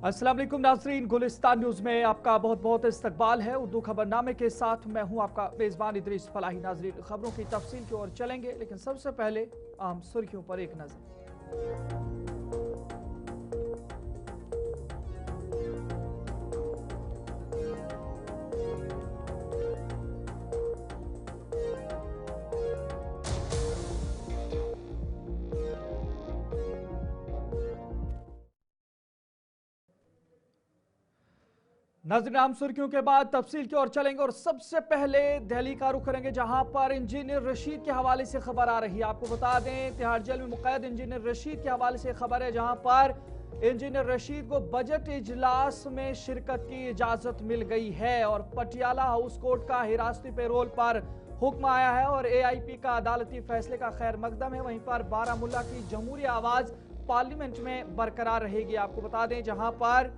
अस्सलाम वालेकुम नाजरीन, गुलिस्तान न्यूज़ में आपका बहुत बहुत इस्तकबाल है। उर्दू खबरनामे के साथ मैं हूं आपका मेज़बान इदरीस फलाही। नाजरीन, खबरों की तफसील की ओर चलेंगे, लेकिन सबसे पहले आम सुर्खियों पर एक नज़र। नाज़रीन, आम सुर्खियों के बाद तफसील की ओर चलेंगे और सबसे पहले दिल्ली का रुख करेंगे, जहां पर इंजीनियर रशीद के हवाले से खबर आ रही है। आपको बता दें, तिहाड़ जेल में मुक़य्यद इंजीनियर रशीद के हवाले से खबर है, जहां पर इंजीनियर रशीद को बजट इजलास में शिरकत की इजाजत मिल गई है और पटियाला हाउस कोर्ट का हिरासती पैरोल पर हुक्म आया है और AIP का अदालती फैसले का खैर मकदम है। वहीं पर बारामुल्ला की जमहूरी आवाज पार्लियामेंट में बरकरार रहेगी। आपको बता दें, जहां पर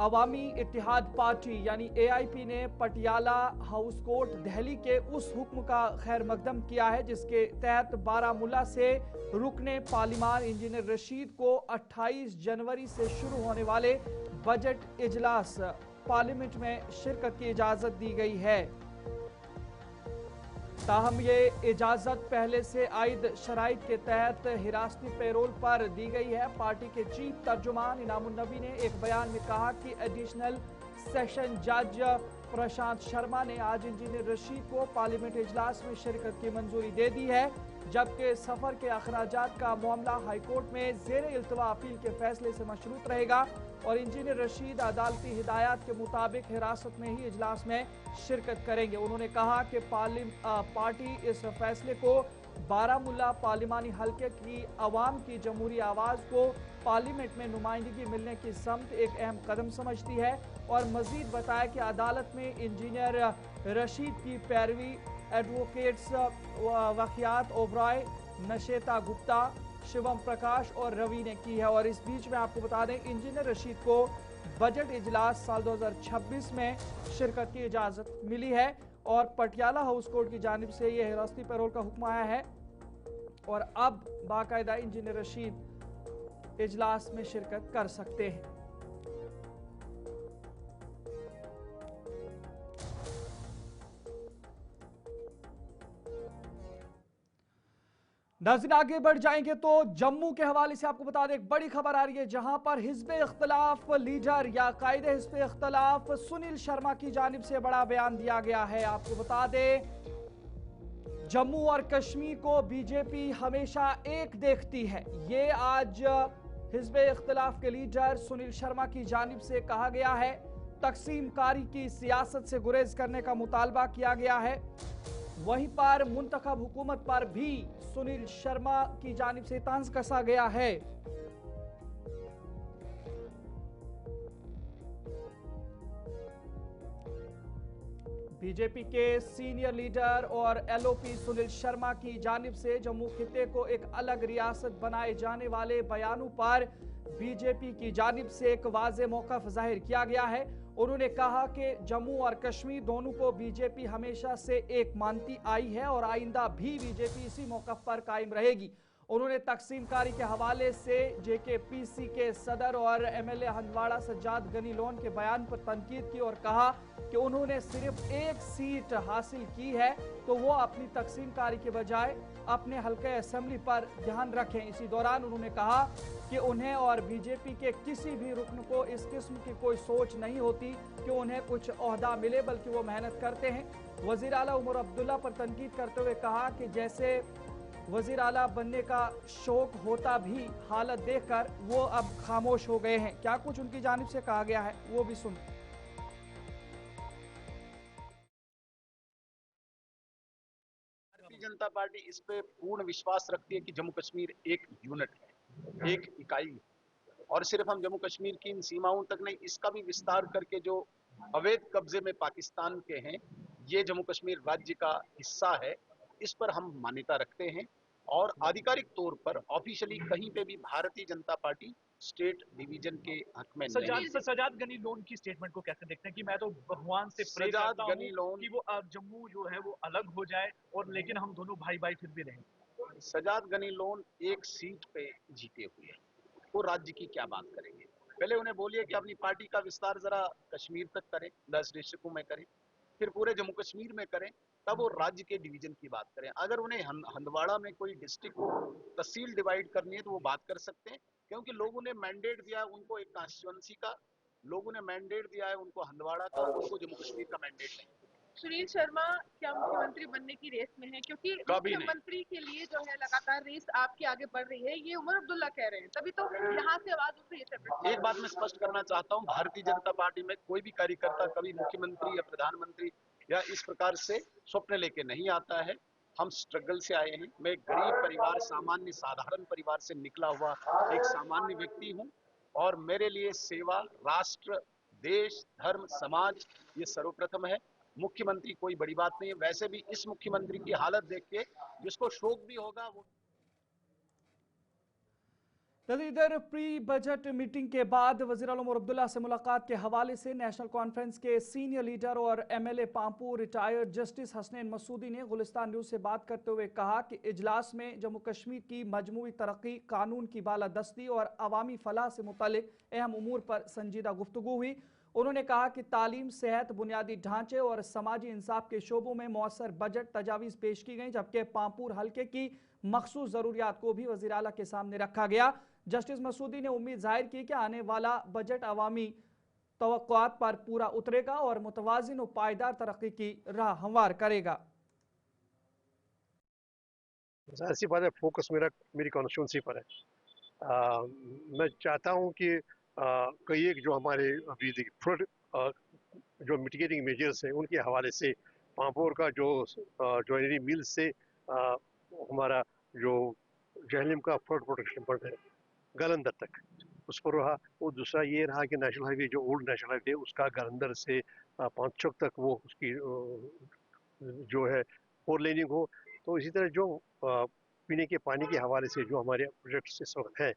अवामी इत्तेहाद पार्टी यानी AIP ने पटियाला हाउस कोर्ट दिल्ली के उस हुक्म का खैर मकदम किया है, जिसके तहत बारामुल्ला से रुकने पार्लिमान इंजीनियर रशीद को 28 जनवरी से शुरू होने वाले बजट इजलास पार्लियामेंट में शिरकत की इजाजत दी गई है। ताहम ये इजाजत पहले से आयद शराइत के तहत हिरासती पैरोल पर दी गई है। पार्टी के चीफ तर्जुमान इनामुन नबी ने एक बयान में कहा कि एडिशनल सेशन जज प्रशांत शर्मा ने आज इंजीनियर रशीद को पार्लियामेंट इजलास में शिरकत की मंजूरी दे दी है, जबकि सफर के अखराजात का मामला हाईकोर्ट में जेर इल्तवा अपील के फैसले से मशरूत रहेगा और इंजीनियर रशीद अदालती हिदायत के मुताबिक हिरासत में ही इजलास में शिरकत करेंगे। उन्होंने कहा कि पार्टी इस फैसले को बारामुल्ला पार्लिमानी हल्के की अवाम की जमहूरी आवाज़ को पार्लियामेंट में नुमाइंदगी मिलने की समत एक अहम कदम समझती है और मजीद बताया कि अदालत में इंजीनियर रशीद की पैरवी एडवोकेट्स वकियात ओबराय, नशेता गुप्ता, शिवम प्रकाश और रवि ने की है। और इस बीच में आपको बता दें, इंजीनियर रशीद को बजट इजलास साल 2026 में शिरकत की इजाज़त मिली है और पटियाला हाउस कोर्ट की जानिब से यह हिरासती पैरोल का हुक्म आया है और अब बाकायदा इंजीनियर रशीद इजलास में शिरकत कर सकते हैं। नाज़रीन, आगे बढ़ जाएंगे तो जम्मू के हवाले से आपको बता दें, एक बड़ी खबर आ रही है, जहां पर हिज़्ब इख्तिलाफ लीडर या कायदे हिज़्ब इख्तिलाफ सुनील शर्मा की जानिब से बड़ा बयान दिया गया है। आपको बता दें, जम्मू और कश्मीर को बीजेपी हमेशा एक देखती है, ये आज हिज़्ब इख्तिलाफ के लीडर सुनील शर्मा की जानिब से कहा गया है। तकसीम कारी की सियासत से गुरेज करने का मुतालबा किया गया है। वहीं पर मुंतखब हुकूमत पर भी सुनील शर्मा की जानिब से तंज कसा गया है। बीजेपी के सीनियर लीडर और LOP सुनील शर्मा की जानिब से जम्मू खिते को एक अलग रियासत बनाए जाने वाले बयानों पर बीजेपी की जानिब से एक वाज़ेह मौक़िफ़ जाहिर किया गया है। उन्होंने कहा कि जम्मू और कश्मीर दोनों को बीजेपी हमेशा से एक मानती आई है और आइंदा भी बीजेपी इसी मौक़िफ़ पर कायम रहेगी। उन्होंने तकसीम कारी के हवाले से JKPC के सदर और MLA हंदवाड़ा सज्जाद गनी लोन के बयान पर तनकीद की और कहा कि उन्होंने सिर्फ एक सीट हासिल की है तो वो अपनी तकसीम कारी के बजाय अपने हल्के असेंबली पर ध्यान रखें। इसी दौरान उन्होंने कहा कि उन्हें और बीजेपी के किसी भी रुकन को इस किस्म की कोई सोच नहीं होती कि उन्हें कुछ ओहदा मिले, बल्कि वो मेहनत करते हैं। वज़ीर आला उमर अब्दुल्ला पर तनकीद करते हुए कहा कि जैसे वज़ीर आला बनने का शौक होता भी हालत देखकर वो अब खामोश हो गए हैं। क्या कुछ उनकी जानिब से कहा गया है वो भी सुन। भारतीय जनता पार्टी इस पे पूर्ण विश्वास रखती है कि जम्मू कश्मीर एक यूनिट है, एक इकाई है और सिर्फ हम जम्मू कश्मीर की इन सीमाओं तक नहीं, इसका भी विस्तार करके जो अवैध कब्जे में पाकिस्तान के हैं, ये जम्मू कश्मीर राज्य का हिस्सा है, इस पर हम मान्यता रखते हैं और आधिकारिक तौर पर ऑफिशियली कहीं पे भी Bharatiya Janata party state division के हक में नहीं है। सजाद गनी लोन की स्टेटमेंट को कैसे देखते हैं कि मैं तो भगवान से प्रे सजाद करता गनी हूं लोन कि वो जम्मू जो है वो अलग हो जाए और लेकिन हम दोनों भाई भाई फिर भी रहें। सजाद गनी लोन एक सीट पे जीते हुए हैं, वो राज्य की क्या बात करेंगे। पहले उन्हें बोलिए कि अपनी पार्टी का विस्तार जरा कश्मीर तक करें, 10 डिस्ट्रिक्टों में करें, फिर पूरे जम्मू कश्मीर में करें, तब वो राज्य के डिवीजन की बात करें। अगर उन्हें हंदवाड़ा में कोई डिस्ट्रिक्ट को तहसील डिवाइड करनी है तो वो बात कर सकते हैं, क्योंकि लोगों ने मैंडेट दिया उनको एक कॉन्स्टिट्यूएंसी का, लोगों ने मैंडेट दिया है उनको हंदवाड़ा का, उनको जम्मू कश्मीर का मैंडेट नहीं। सुनील शर्मा क्या मुख्यमंत्री बनने की रेस में है? क्योंकि मुख्यमंत्री के लिए जो है लगातार रेस आपके आगे बढ़ रही है, ये उमर अब्दुल्ला कह रहे हैं, तभी तो यहाँ से आवाज उठ रही है। एक बात मैं स्पष्ट करना चाहता हूँ, भारतीय जनता पार्टी में कोई भी कार्यकर्ता कभी मुख्यमंत्री या प्रधानमंत्री या इस प्रकार से स्वप्न लेके नहीं आता है। हम स्ट्रगल से आए हैं। मैं गरीब परिवार, सामान्य साधारण परिवार से निकला हुआ एक सामान्य व्यक्ति हूँ, और मेरे लिए सेवा, राष्ट्र, देश, धर्म, समाज ये सर्वप्रथम है। मुख्यमंत्री कोई बड़ी बात नहीं है। वैसे भी इस मुख्यमंत्री की हालत देख के जिसको शोक भी होगा वो। इधर प्री बजट मीटिंग के बाद वज़ीर आला उमर अब्दुल्ला से मुलाकात के हवाले से नेशनल कॉन्फ्रेंस के सीनियर लीडर और MLA पांपू retired justice Hasnain Masoodi ने गुलिस्तान न्यूज़ से बात करते हुए कहा कि इजलास में जम्मू कश्मीर की मजमूई तरक्की, कानून की बालादस्ती और अवामी फलाह से मुतालिक अहम उमूर पर संजीदा गुफ्तगू हुई। उन्होंने कहा कि तालीम, सेहत, बुनियादी ढांचे और समाजी इंसाफ के शोबों में मौसर बजट तजावीज़ पेश की गई, जबकि पांपुर हल्के की मखसूस ज़रूरियात को भी वज़ीर आला के सामने रखा गया। जस्टिस मसूदी ने उम्मीद जाहिर की कि आने वाला बजट अवामी तवक्कुआत पर पूरा उतरेगा और मुतवाज़िन और पायदार तरक्की की राह हमवार करेगा। जाहिर सी बात है, फोकस मेरी कॉन्स्टिट्यूंसी पर है। मैं चाहता हूं कि कई एक जो हमारे अभी जो मिटिगेटिंग मेजर्स हैं उनके हवाले से पांपोर का जो ज्वेलरी मिल से हमारा जो जहलम का फ्लड प्रोटेक्शन फंड है गलंदर तक उस पर रहा। और दूसरा ये रहा कि नेशनल हाईवे जो ओल्ड नेशनल हाईवे उसका गलंदर से पांचोक तक वो उसकी जो है 4 लेनिंग हो। तो इसी तरह जो पीने के पानी के हवाले से जो हमारे प्रोजेक्ट्स इस वक्त हैं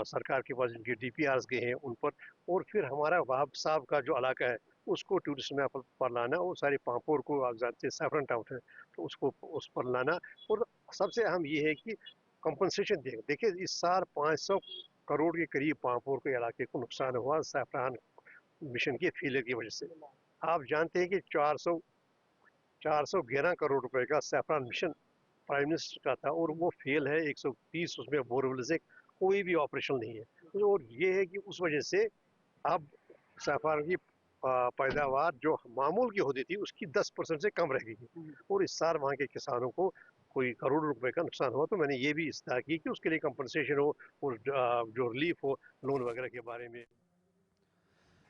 सरकार के पास जिनके DPRs गए हैं उन पर, और फिर हमारा वहाब साहब का जो इलाका है उसको टूरिस्ट मैप पर लाना, और सारे पांपोर को आप जानते हैं सैफरन टाउन है तो उसको उस पर लाना। और सबसे अहम ये है कि कंपनसेशन दें। देखिए इस साल 500 करोड़ के करीब पांपोर के इलाके को नुकसान हुआ सैफरान मिशन के फेलियर की वजह से। आप जानते हैं कि 411 करोड़ रुपए का सैफरान मिशन प्राइम मिनिस्टर का था और वो फेल है। 130 उसमें बोरवेल से कोई भी ऑपरेशन नहीं है। और ये है कि उस वजह से अब सैफरान की पैदावार जो मामूल की होती थी उसकी 10% से कम रह गई है, और इस साल वहाँ के किसानों को कोई करोड़ों रुपए का नुकसान हुआ। तो मैंने ये भी इस्तः की कि उसके लिए कंपनसेशन हो और जो रिलीफ हो लोन वगैरह के बारे में।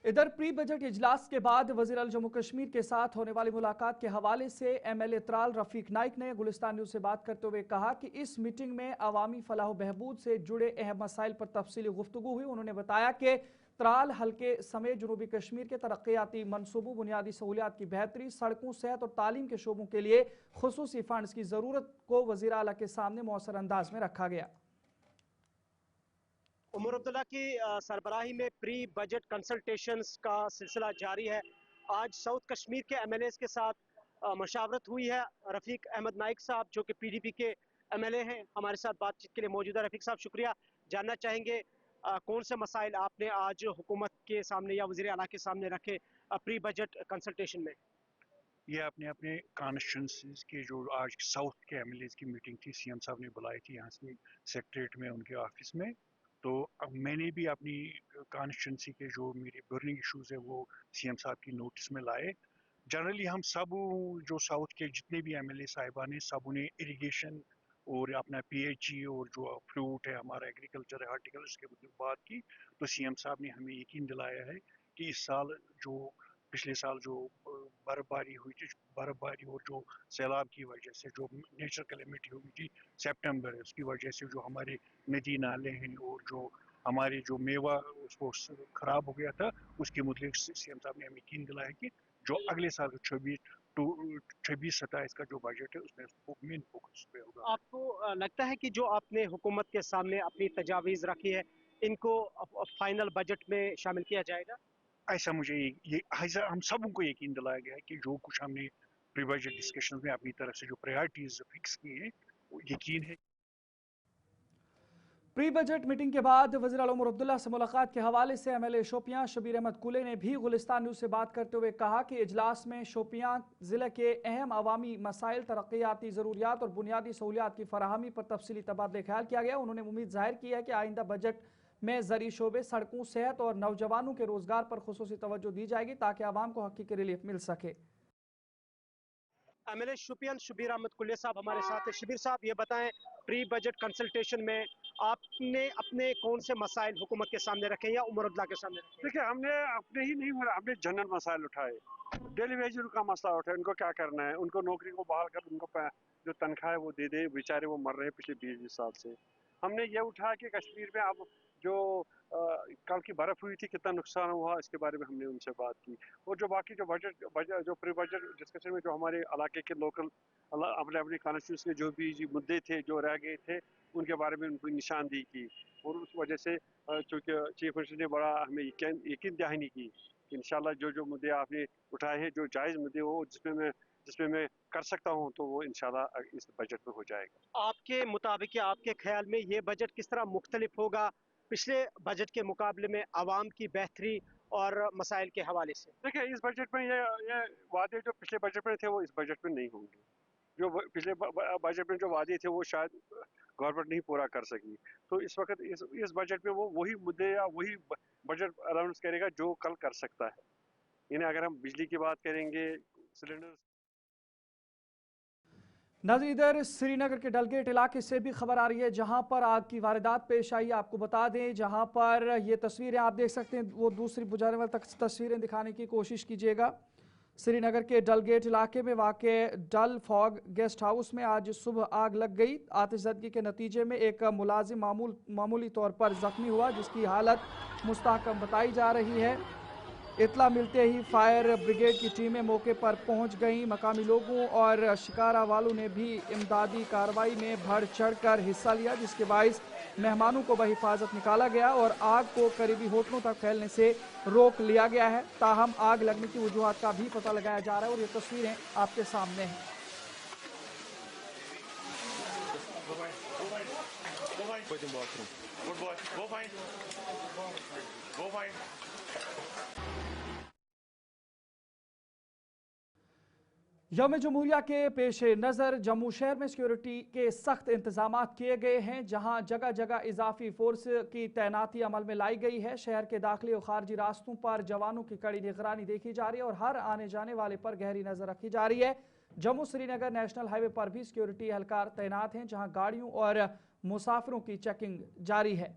इधर प्री बजट इजलास के बाद वज़ीर आला जम्मू कश्मीर के साथ होने वाली मुलाकात के हवाले से एमएलए त्राल रफीक नाइक ने गुलिस्तान न्यूज़ से बात करते हुए कहा कि इस मीटिंग में अवामी फलाह बहबूद से जुड़े अहम मसाइल पर तफसीली गुफ्तगू हुई। उन्होंने बताया कि त्राल हल्के समेत जनूबी कश्मीर के तरक्याती मनसूबों, बुनियादी सहूलियात की बेहतरी, सड़कों, सेहत और तालीम के शोबों के लिए खुसूसी फंड्स की ज़रूरत को वज़ीर आला के सामने मौसर अंदाज में रखा गया। उमर अब्दुल्ला की सरबराही में प्री बजट कंसल्टेशंस का सिलसिला जारी है। आज साउथ कश्मीर के MLAs के साथ मशावरत हुई है। रफ़ीक अहमद नाइक साहब जो कि PDP के MLA हैं हमारे साथ बातचीत के लिए मौजूद है। रफ़ीक साहब शुक्रिया। जानना चाहेंगे कौन से मसाइल आपने आज हुकूमत के सामने या वज़ीर आला के सामने रखे प्री बजट कंसल्टेशन में? ये अपने अपने कॉन्स्टिट्यूंसीज के जो आज साउथ के MLAs की मीटिंग थी, CM साहब ने बुलाई थी यहाँ से सेक्रेटरीट में उनके ऑफिस में। तो अब मैंने भी अपनी कॉन्स्टिट्यूंसी के जो मेरे बर्निंग इश्यूज है वो CM साहब की नोटिस में लाए। जनरली हम सब जो साउथ के जितने भी MLA साहिबान हैं सब उन्हें इरिगेशन और अपना PHE और जो फ्रूट है हमारा एग्रीकल्चर है हार्टिकल्चर के मुद्दे बात की। तो CM साहब ने हमें यकीन दिलाया है कि इस साल जो पिछले साल जो बर्फबारी हुई थी, बर्फबारी और जो सैलाब की वजह से जो नेचुरल कैलेमिटी हुई थी सितंबर, उसकी वजह से जो हमारे नदी नाले हैं और जो हमारे जो मेवा उसको खराब हो गया था उसके मुताबिक CM साहब ने हमें यकीन दिलाया कि जो अगले साल 26-27 का जो बजट है उसमें मेन फोकस पे होगा। आपको लगता है कि जो आपने हुकूमत के सामने अपनी तजावीज़ रखी है इनको फाइनल बजट में शामिल किया जाएगा? ऐसा मुझे ऐसा हम सबको यकीन दिलाया गया है कि जो कुछ हमने प्री बजट डिस्कशन में अपनी तरफ से जो प्रायोरिटीज फिक्स की हैं वो यकीन है। प्री बजट मीटिंग के बाद वज़ीर आला उमर अब्दुल्ला से मुलाकात के हवाले से MLA शोपियां शबीर अहमद कुले ने भी गुलिस्तान न्यूज़ से बात करते हुए कहा कि इजलास में शोपियां ज़िले के अहम अवामी मसाइल, तरक्याती ज़रूरियात और बुनियादी सहूलियात की फराहमी पर तफसीली तबादला ख्याल किया गया। उन्होंने उम्मीद जाहिर की है कि आइंदा बजट में ज़री शोबे, सड़कों, सेहत और नौजवानों के रोज़गार पर खुसूसी तवज्जो दी जाएगी ताकि आवाम को हकीकी रिलीफ मिल सके। MLA शोपियां शबीर अहमद कुले साहब हमारे साथ हैं। शबीर साहब, ये बताएं, प्री बजट कंसल्टेशन में आपने अपने कौन से मसाइल हुकूमत के सामने रखे या उमर अब्दुल्ला के सामने रखे? देखिए, हमने अपने ही नहीं, हमने जनरल मसाइल उठाए, डेली वेजर का मसला उठाए, उनको क्या करना है, उनको नौकरी को बहाल कर उनको जो तनख्वाह है वो दे दे, बेचारे वो मर रहे हैं पिछले 20 साल से। हमने ये उठाया कि कश्मीर में अब जो कल की बर्फ हुई थी कितना नुकसान हुआ, इसके बारे में हमने उनसे बात की। और जो बाकी जो जो प्री बजट डिस्कशन में जो हमारे इलाके के लोकल अपने अपने कॉन्स्टिट्यूंसी के जो भी मुद्दे थे जो रह गए थे उनके बारे में उनको निशानदेही की। और उस वजह से चूँकि चीफ मिनिस्टर ने बड़ा हमें यकीन दहानी की कि इंशाल्लाह जो मुद्दे आपने उठाए हैं, जो जायज़ मुद्दे हो जिसमें मैं कर सकता हूं, तो वो इंशाल्लाह इस बजट में हो जाएगा। आपके मुताबिक या आपके ख्याल में ये बजट किस तरह मुख्तलिफ होगा पिछले बजट के मुकाबले में आवाम की बेहतरी और मसाइल के हवाले से? देखिए, इस बजट में ये वादे जो पिछले बजट में थे वो इस बजट में नहीं होंगे। जो पिछले बजट में जो वादे थे वो शायद गवर्नमेंट नहीं पूरा कर सकी। तो इस वक्त इस बजट में वो वही मुद्दे या वही बजट अनाउंस करेगा जो कल कर सकता है। यानी अगर हम बिजली की बात करेंगे, सिलेंडर। नाज़रीन, इधर श्रीनगर के डलगेट इलाके से भी खबर आ रही है जहां पर आग की वारदात पेश आई। आपको बता दें, जहां पर ये तस्वीरें आप देख सकते हैं, वो दूसरी बुझाने वाली तस्वीरें दिखाने की कोशिश कीजिएगा। श्रीनगर के डलगेट इलाके में वाक़े डल फॉग गेस्ट हाउस में आज सुबह आग लग गई। आतिशज़दगी के नतीजे में एक मुलाजिम मामूली तौर पर ज़ख्मी हुआ, जिसकी हालत मुस्तहकम बताई जा रही है। इतला मिलते ही फायर ब्रिगेड की टीमें मौके पर पहुंच गईं। मकामी लोगों और शिकारा वालों ने भी इमदादी कार्रवाई में बढ़ चढ़कर हिस्सा लिया, जिसके बाइस मेहमानों को बहिफाजत निकाला गया और आग को करीबी होटलों तक फैलने से रोक लिया गया है। ताहम आग लगने की वजूहात का भी पता लगाया जा रहा है और ये तस्वीरें आपके सामने हैं। यौम जमहूरिया के पेश नज़र जम्मू शहर में सिक्योरिटी के सख्त इंतजाम किए गए हैं, जहां जगह जगह इजाफी फोर्स की तैनाती अमल में लाई गई है। शहर के दाखिली और खारजी रास्तों पर जवानों की कड़ी निगरानी देखी जा रही है और हर आने जाने वाले पर गहरी नजर रखी जा रही है। जम्मू श्रीनगर नेशनल हाईवे पर भी सिक्योरिटी एहलकार तैनात हैं, जहां गाड़ियों और मुसाफिरों की चेकिंग जारी है।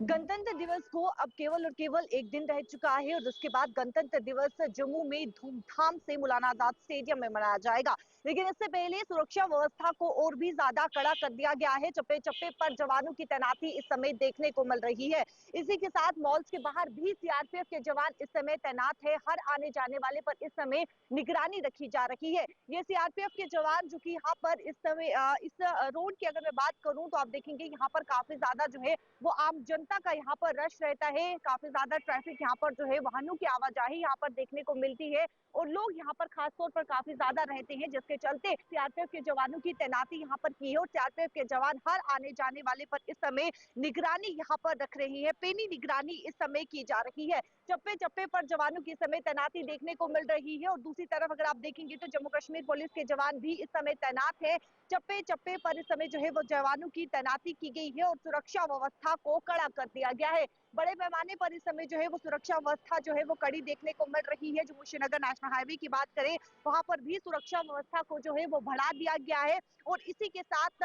गणतंत्र दिवस को अब केवल और केवल एक दिन रह चुका है और उसके बाद गणतंत्र दिवस जम्मू में धूमधाम से मौलाना आजाद स्टेडियम में मनाया जाएगा। लेकिन इससे पहले सुरक्षा व्यवस्था को और भी ज्यादा कड़ा कर दिया गया है। चप्पे चप्पे पर जवानों की तैनाती इस समय देखने को मिल रही है। इसी के साथ मॉल्स के बाहर भी सीआरपीएफ के जवान इस समय तैनात है। हर आने जाने वाले पर इस समय निगरानी रखी जा रही है। ये सीआरपीएफ के जवान जो कि यहाँ पर इस समय इस रोड की अगर मैं बात करूं तो आप देखेंगे यहाँ पर काफी ज्यादा जो है वो आम जनता का यहाँ पर रश रहता है। काफी ज्यादा ट्रैफिक यहाँ पर जो है वाहनों की आवाजाही यहाँ पर देखने को मिलती है और लोग यहाँ पर खासतौर पर काफी ज्यादा रहते हैं, जिसके चलते सीआरपीएफ के जवानों की तैनाती यहाँ पर की है और सीआरपीएफ के जवान हर आने जाने वाले पर इस समय निगरानी यहाँ पर रख रही है। पैनी निगरानी इस समय की जा रही है। चप्पे चप्पे पर जवानों की समय तैनाती देखने को मिल रही है और दूसरी तरफ अगर आप देखेंगे तो जम्मू कश्मीर पुलिस के जवान भी इस समय तैनात है। चप्पे चप्पे पर इस समय जो है वो जवानों की तैनाती की गई है और सुरक्षा व्यवस्था को कड़ा कर दिया गया है। बड़े पैमाने पर इस समय जो है वो सुरक्षा व्यवस्था जो है वो कड़ी देखने को मिल रही है। जम्मू श्रीनगर नेशनल हाईवे की बात करें, वहां पर भी सुरक्षा व्यवस्था को जो है वो बढ़ा दिया गया है और इसी के साथ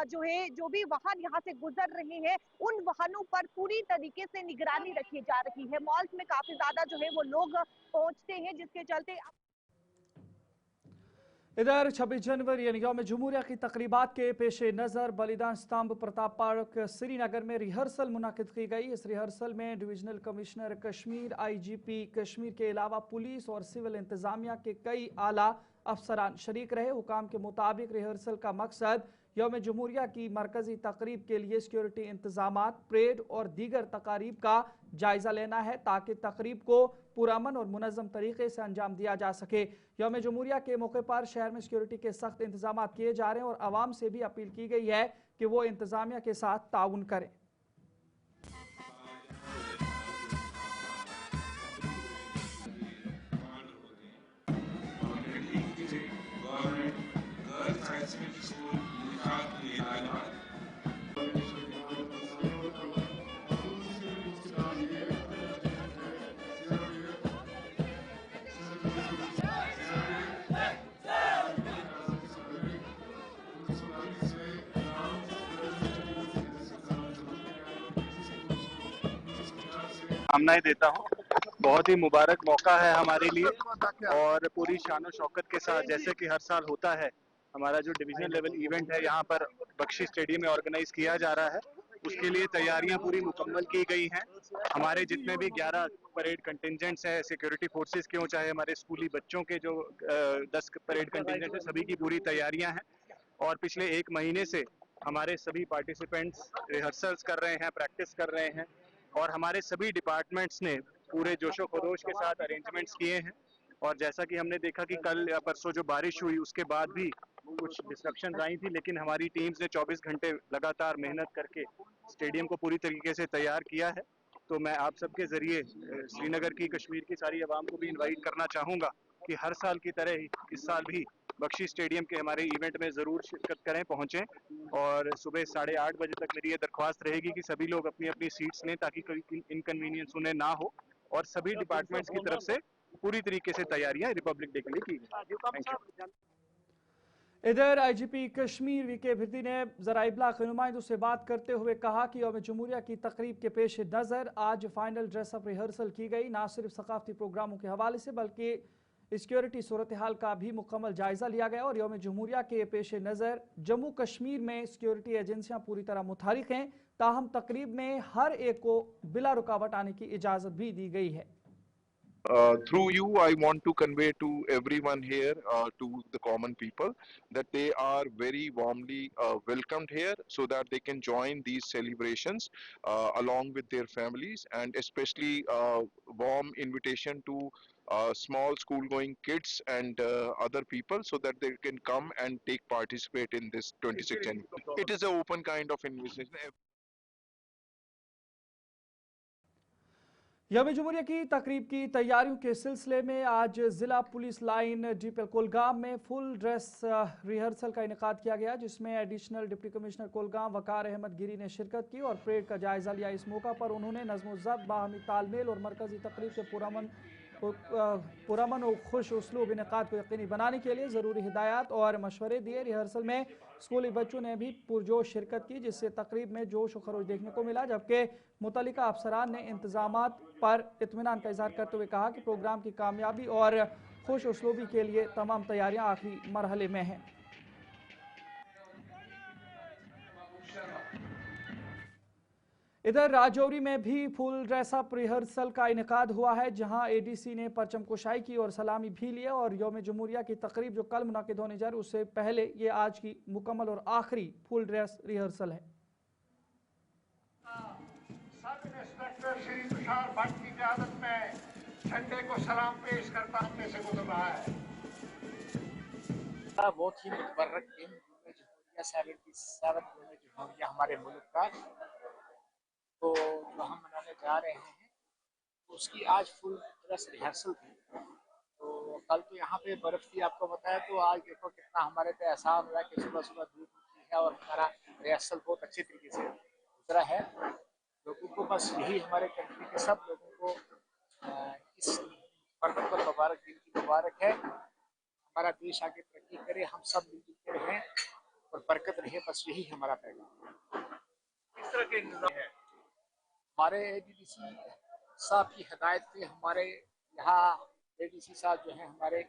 जो है जो भी वाहन यहाँ से गुजर रहे हैं उन वाहनों पर पूरी तरीके से निगरानी रखी जा रही है। मॉल्स में काफी ज्यादा जो है वो लोग पहुंचते हैं, जिसके चलते इधर 26 जनवरी यानी यौम जमहूरिया की तकरीबात के पेश नज़र बलिदान स्तंभ प्रताप पार्क श्रीनगर में रिहर्सल मुनाकिद की गई। इस रिहर्सल में divisional commissioner Kashmir, IGP Kashmir के अलावा पुलिस और सिविल इंतजामिया के कई आला अफसरान शरीक रहे। हुकाम के मुताबिक रिहर्सल का मकसद यौम जमहूरिया की मरकजी तकरीब के लिए सिक्योरिटी इंतजामात, परेड और दीगर तकारीब का जायजा लेना है ताकि तकरीब को पुरअमन और मुनज़्ज़म तरीके से अंजाम दिया जा सके। यौम जमहूरिया के मौके पर शहर में सिक्योरिटी के सख्त इंतजाम किए जा रहे हैं और आवाम से भी अपील की गई है कि वो इंतजामिया के साथ ताउन करें। शुभकामनाएं देता हूँ। बहुत ही मुबारक मौका है हमारे लिए और पूरी शान और शौकत के साथ जैसे कि हर साल होता है हमारा जो डिवीजन लेवल इवेंट है यहाँ पर बख्शी स्टेडियम में ऑर्गेनाइज किया जा रहा है। उसके लिए तैयारियां पूरी मुकम्मल की गई हैं। हमारे जितने भी 11 परेड कंटिंजेंट्स हैं, सिक्योरिटी फोर्सेस के हों चाहे हमारे स्कूली बच्चों के जो 10 परेड कंटिंजेंट हैं, सभी की पूरी तैयारियां हैं और पिछले 1 महीने से हमारे सभी पार्टिसिपेंट्स रिहर्सल्स कर रहे हैं, प्रैक्टिस कर रहे हैं और हमारे सभी डिपार्टमेंट्स ने पूरे जोशो खरोश के साथ अरेंजमेंट्स किए हैं। और जैसा कि हमने देखा कि कल या परसों जो बारिश हुई उसके बाद भी कुछ डिस्ट्रक्शंस आई थी, लेकिन हमारी टीम्स ने 24 घंटे लगातार मेहनत करके स्टेडियम को पूरी तरीके से तैयार किया है। तो मैं आप सबके जरिए श्रीनगर की, कश्मीर की सारी आवाम को भी इन्वाइट करना चाहूँगा कि हर साल की तरह ही इस साल भी बख्शी स्टेडियम के हमारे इवेंट में ज़रूर शिरकत करें, पहुँचें और सुबह 8:30 बजे तक मेरी ये दरख्वास्त रहेगी कि सभी लोग अपनी अपनी सीट्स लें ताकि कोई इनकन्वीनियंस उन्हें ना हो और सभी डिपार्टमेंट्स की तरफ से पूरी तरीके से तैयारियां रिपब्लिक डे के लिए की गई। इधर आईजीपी कश्मीर वीके भिर्दी ने ज़राए इब्लाग के नुमाइंदों से बात करते हुए कहा कि यौम जमहूरिया की तकरीब के पेश नज़र आज फाइनल ड्रेसअप रिहर्सल की गई। ना सिर्फ सकाफती प्रोग्रामों के हवाले से बल्कि सिक्योरिटी सूरत हाल का भी मुकम्मल जायजा लिया गया और यौम जमहूरिया के पेश नज़र जम्मू कश्मीर में सिक्योरिटी एजेंसियां पूरी तरह मुतहरिक हैं। ताहम तकरीब में हर एक को बिला रुकावट आने की इजाज़त भी दी गई है। Through you, I want to convey to everyone here, to the common people, that they are very warmly welcomed here so that they can join these celebrations along with their families, and especially warm invitation to small school-going kids and other people so that they can come and participate in this 26th January. It is an open kind of invitation. यौम जमहूरिया की तकरीब की तैयारियों के सिलसिले में आज ज़िला पुलिस लाइन डीपीएल कुलगाम में फुल ड्रेस रिहर्सल का इनेकाद किया गया, जिसमें एडिशनल डिप्टी कमिश्नर कुलगाम वकार अहमद गिरी ने शिरकत की और परेड का जायजा लिया। इस मौका पर उन्होंने नज़्म ज़ब्त, बाहमी तालमेल और मरकजी तकरीब के पुरअमन और खुश उसलूब इनेकाद को यकीनी बनाने के लिए ज़रूरी हिदायत और मशवरे दिए। रिहर्सल में स्कूली बच्चों ने भी पुरजोश शिरकत की, जिससे तकरीब में जोश और खरोश देखने को मिला, जबकि मुतल्लिका अफसरान ने इंतजामात पर इत्मीनान का इजहार करते हुए कहा कि प्रोग्राम की कामयाबी और खुश उसलूबी के लिए तमाम तैयारियां आखिरी मरहले में हैं। इधर राजौरी में भी फुल ड्रेसअप रिहर्सल का इनेकाद हुआ है, जहां एडीसी ने परचम कुशाई की और सलामी भी लिए और यौम जमहूरिया की तकरीब जो कल मुनाकिद होने जा रही उससे पहले ये आज की मुकम्मल और आखिरी फुल ड्रेस रिहर्सल है। सब इंस्पेक्टर श्री तुषार भट्ट की क़यादत में झंडे को सलाम पेश करता हमने से गुजर रहा है। बहुत ही मुतबर्रक दिन जमहूरिया 77 जमहूरिया हमारे मुल्क का तो जो हम मनाने जा रहे हैं उसकी आज फुल ड्रेस रिहर्सल थी। तो कल तो यहाँ पे बर्फ़ थी, आपको बताया, तो आज देखो कितना हमारे पे एहसान हुआ कि सुबह सुबह धूप होती है और हमारा रिहर्सल बहुत अच्छे तरीके से गुजरा है। लोगों को बस यही, हमारे कंट्री के सब लोगों को इस बरकत और मुबारक दिन की मुबारक है। हमारा देश आगे तरक्की करे, हम सब मिलजुल के रहें और बरकत रहे, बस यही हमारा पैगाम। इस तरह के इंतजाम है हमारे एडीसी साहब की हिदायत पे। हमारे यहाँ एडीसी साहब जो हैं हमारे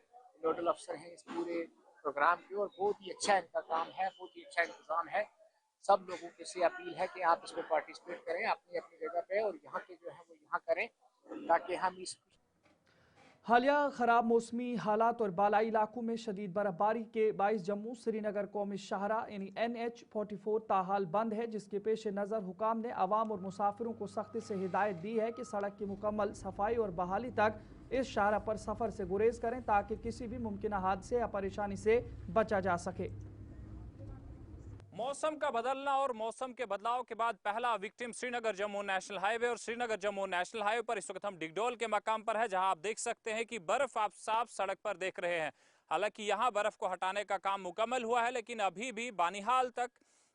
नोडल अफसर हैं इस पूरे प्रोग्राम के, और बहुत ही अच्छा इनका काम है, बहुत ही अच्छा इंतज़ाम है। सब लोगों के से अपील है कि आप इसमें पार्टिसिपेट करें अपनी अपनी जगह पे और यहाँ के जो है वो यहाँ करें ताकि हम इस हालिया खराब मौसमी हालात और बालाई इलाकों में शदीद बर्फबारी के बाइस जम्मू श्रीनगर कौमी शाहरा यानी NH-44 ताहाल बंद है, जिसके पेश नज़र हुकाम ने आवाम और मुसाफिरों को सख्ती से हिदायत दी है कि सड़क की मुकम्मल सफाई और बहाली तक इस शाहरा पर सफ़र से गुरेज करें ताकि किसी भी मुमकिन हादसे या परेशानी से बचा जा सके। मौसम का बदलना और मौसम के बदलाव के बाद पहला victim Srinagar Jammu national highway और श्रीनगर जम्मू नेशनल हाईवे पर इस वक्त हम डिगडोल के मकाम पर है, जहां आप देख सकते हैं कि बर्फ आप साफ सड़क पर देख रहे हैं। हालांकि यहां बर्फ को हटाने का काम मुकम्मल हुआ है, लेकिन अभी भी बानिहाल तक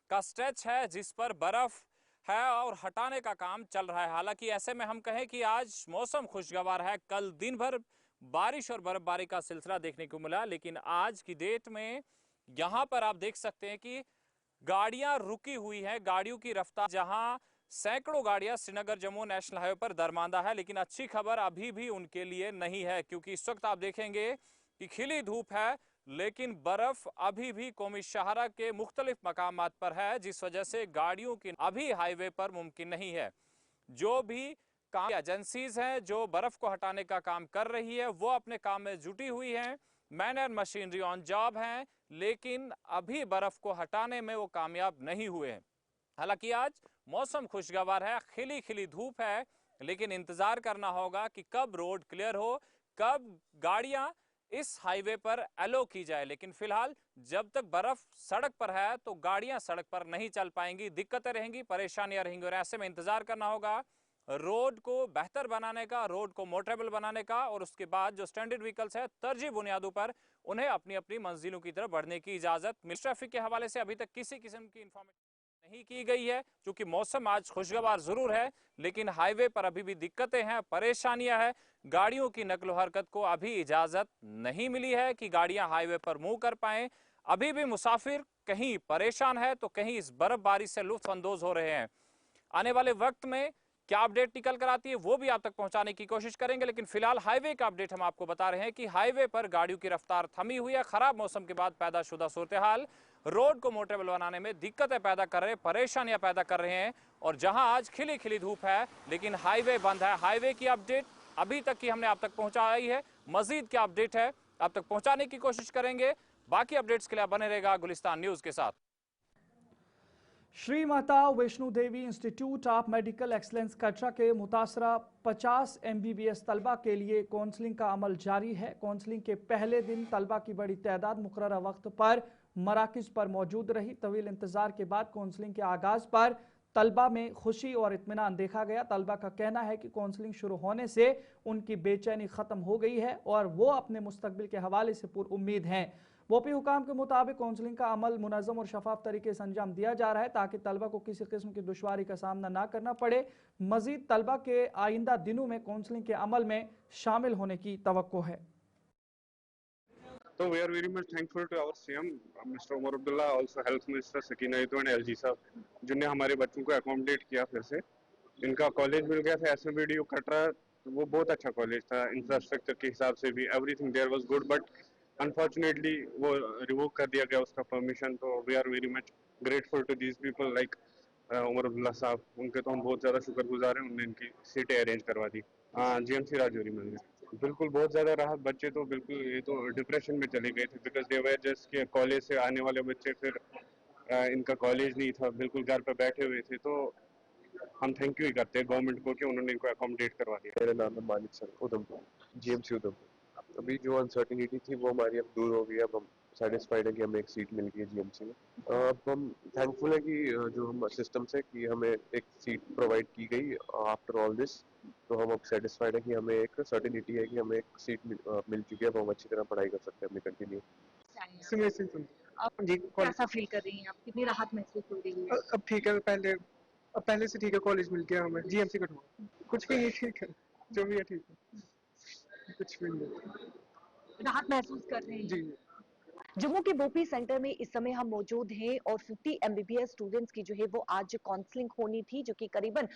का स्ट्रेच है जिस पर बर्फ है और हटाने का काम चल रहा है। हालांकि ऐसे में हम कहें कि आज मौसम खुशगवार है। कल दिन भर बारिश और बर्फबारी का सिलसिला देखने को मिला, लेकिन आज की डेट में यहाँ पर आप देख सकते हैं कि गाड़ियां रुकी हुई हैं। गाड़ियों की रफ्तार, जहां सैकड़ों गाड़ियां श्रीनगर जम्मू नेशनल हाईवे पर दरमांदा है, लेकिन अच्छी खबर अभी भी उनके लिए नहीं है, क्योंकि इस वक्त आप देखेंगे कि खिली धूप है, लेकिन बर्फ अभी भी कौमी शाहरा के मुख्तलिफ मकामात पर है, जिस वजह से गाड़ियों की अभी हाईवे पर मुमकिन नहीं है। जो भी काम एजेंसीज हैं जो बर्फ को हटाने का काम कर रही है, वो अपने काम में जुटी हुई हैं, man and machinery on job हैं, लेकिन अभी बर्फ को हटाने में वो कामयाब नहीं हुए हैं। हालांकि आज मौसम खुशगवार है, खिली खिली धूप है, लेकिन इंतजार करना होगा कि कब रोड क्लियर हो, कब गाड़ियां इस हाईवे पर एलो की जाए। लेकिन फिलहाल जब तक बर्फ सड़क पर है तो गाड़ियां सड़क पर नहीं चल पाएंगी, दिक्कतें रहेंगी, परेशानियां रहेंगी, और ऐसे में इंतजार करना होगा रोड को बेहतर बनाने का, रोड को मोटरेबल बनाने का, और उसके बाद जो स्टैंडर्ड व्हीकल्स है तरजीह बुनियादों पर उन्हें अपनी अपनी मंजिलों की तरफ बढ़ने की इजाजत मिल। ट्रैफिक के हवाले से अभी तक किसी किस्म की इंफॉर्मेशन नहीं की गई है, क्योंकि मौसम आज खुशगवार जरूर है, लेकिन हाईवे पर अभी भी दिक्कतें हैं, परेशानियां हैं। गाड़ियों की नकलो हरकत को अभी इजाजत नहीं मिली है कि गाड़ियां हाईवे पर मूव कर पाएं। अभी भी मुसाफिर कहीं परेशान है तो कहीं इस बर्फबारी से लुत्फानंदोज हो रहे हैं। आने वाले वक्त में क्या अपडेट निकल कर आती है वो भी आप तक पहुंचाने की कोशिश करेंगे, लेकिन फिलहाल हाईवे का अपडेट हम आपको बता रहे हैं कि हाईवे पर गाड़ियों की रफ्तार थमी हुई है। खराब मौसम के बाद पैदा शुदा सूरत हाल रोड को मोटरेबल बनाने में दिक्कतें पैदा कर रहे, परेशानियां पैदा कर रहे हैं, और जहां आज खिली खिली धूप है लेकिन हाईवे बंद है। हाईवे की अपडेट अभी तक की हमने आप तक पहुंचाई है, मजीद क्या अपडेट है आप तक पहुंचाने की कोशिश करेंगे। बाकी अपडेट्स के लिए बने रहेगा गुलिस्तान न्यूज के साथ। Shri Mata Vaishno Devi institute of medical excellence Katra के मुतासरा 50 MBBS तलबा के लिए काउंसलिंग का अमल जारी है। काउंसलिंग के पहले दिन तलबा की बड़ी तादाद मुकर्रर वक्त पर मराकिज पर मौजूद रही। तवील इंतजार के बाद काउंसलिंग के आगाज पर तलबा में खुशी और इत्मीनान देखा गया। तलबा का कहना है कि काउंसलिंग शुरू होने से उनकी बेचैनी ख़त्म हो गई है और वो अपने मुस्तकबिल के हवाले से पुरुम्मीद हैं। वोपी हुकाम के मुताबिक काउंसलिंग का अमल मुनज़्ज़म और शफाफ तरीके से अंजाम दिया जा रहा है ताकि तलबा को किसी किस्म की दुश्वारी का सामना ना करना पड़े। मजीद तलबा के आइंदा दिनों में काउंसलिंग के अमल में शामिल होने की तवक्को है। So we are very much thankful to our CM, Mr. Umar Abdullah, also Health Minister Sakina Iddu and LG साहब, जिन्हें हमारे बच्चों को अकोमोडेट किया फिर से। इनका कॉलेज मिल गया था SMBDU कटरा, तो वो बहुत अच्छा कॉलेज था, इंफ्रास्ट्रक्चर के हिसाब से भी everything there was good, but unfortunately वो रिवोक कर दिया गया उसका परमिशन। तो we are very much grateful to these people like Umar Abdullah साहब, उनके तो हम बहुत ज़्यादा शुक्रगुजार हैं, उन्होंने इनकी सीटें अरेंज करवा दी। GMC राजौरी में बिल्कुल बहुत ज़्यादा राहत। बच्चे तो बिल्कुल ये तो डिप्रेशन में चले गए थे, बिकॉज दे वर जस्ट के कॉलेज से आने वाले बच्चे, फिर इनका कॉलेज नहीं था, बिल्कुल घर पे बैठे हुए थे। तो हम थैंक यू ही करते हैं गवर्नमेंट को कि उन्होंने इनको अकोमोडेट करवा दिया। मेरा नाम है मालिक सर, उधमपुर, GMC उधमपुर। अभी जो अनसर्टिनिटी थी वो हमारी अब दूर हो गई। अब हम सेटिस्फाइड है कि हमें एक सीट मिल गई है GMC में। अब हम थैंकफुल है कि जो हम सिस्टम से कि हमें एक सीट प्रोवाइड की गई आफ्टर ऑल दिस। तो हम अब सेटिस्फाइड है कि हमें एक सर्टिनिटी है कि हमें एक सीट मिल चुकी है। अब हम अच्छी तरह पढ़ाई कर सकते हैं अपनी कंटिन्यू। आप जी कैसा फील कर रही हैं, आप कितनी राहत महसूस हो रही है? अब ठीक है, पहले से ठीक है, कॉलेज मिल गया हमें GMC कटवा। कुछ भी नहीं, ठीक है, जो भी है ठीक है, कुछ भी नहीं, राहत महसूस कर रहे हैं जी। जम्मू के बोपी सेंटर में इस समय हम मौजूद हैं और 50 MBBS स्टूडेंट्स की जो है वो आज काउंसलिंग होनी थी, जो कि करीबन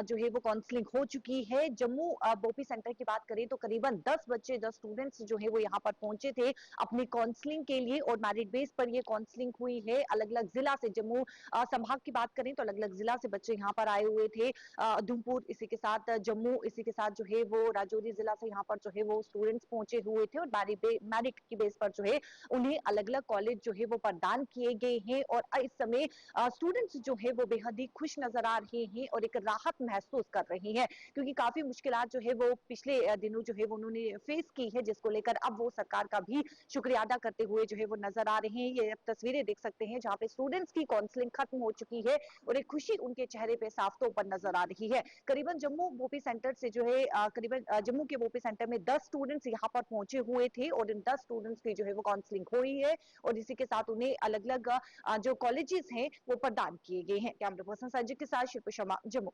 जो है वो काउंसलिंग हो चुकी है। जम्मू बोपी सेंटर की बात करें तो करीबन 10 बच्चे 10 स्टूडेंट्स जो है वो यहाँ पर पहुंचे थे अपनी काउंसलिंग के लिए और मेरिट बेस पर ये काउंसलिंग हुई है। अलग अलग जिला से, जम्मू संभाग की बात करें तो अलग अलग जिला से बच्चे यहाँ पर आए हुए थे। उधमपुर, इसी के साथ जम्मू, इसी के साथ जो है वो राजौरी जिला से यहाँ पर जो है वो स्टूडेंट्स पहुंचे हुए थे और मेरिट की बेस पर जो है उन्हें अलग अलग कॉलेज जो है वो प्रदान किए गए हैं। और इस समय स्टूडेंट्स जो है वो बेहद ही खुश नजर आ रहे हैं और एक राहत महसूस कर रहे हैं, क्योंकि काफी मुश्किलात जो है वो पिछले दिनों जो है वो उन्होंने फेस की है, जिसको लेकर अब वो सरकार का भी शुक्रिया अदा करते हुए जो है वो नजर आ रहे हैं। ये आप तस्वीरें देख सकते हैं जहाँ पे स्टूडेंट्स की काउंसलिंग खत्म हो चुकी है और एक खुशी उनके चेहरे पे साफ तौर पर नजर आ रही है। करीबन जम्मू बोपी सेंटर से जो है करीबन जम्मू के बोपी सेंटर में 10 स्टूडेंट्स यहाँ पर पहुंचे हुए थे और इन 10 स्टूडेंट्स की जो है वो काउंसलिंग हुई है और इसी के साथ उन्हें अलग अलग जो कॉलेजेस हैं वो प्रदान किए गए हैं। कैमरा पर्सन संजय के साथ शिल्पा शर्मा, जम्मू।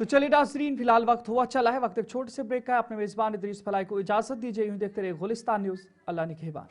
तो चलिए नाज़रीन, फिलहाल वक्त हुआ चला है, वक्त एक छोटे से ब्रेक का है। अपने मेजबान इदरीस फलाई को इजाजत दीजिए। यूं देखते रहे गुलिस्तान न्यूज। अल्लाह निगहबान।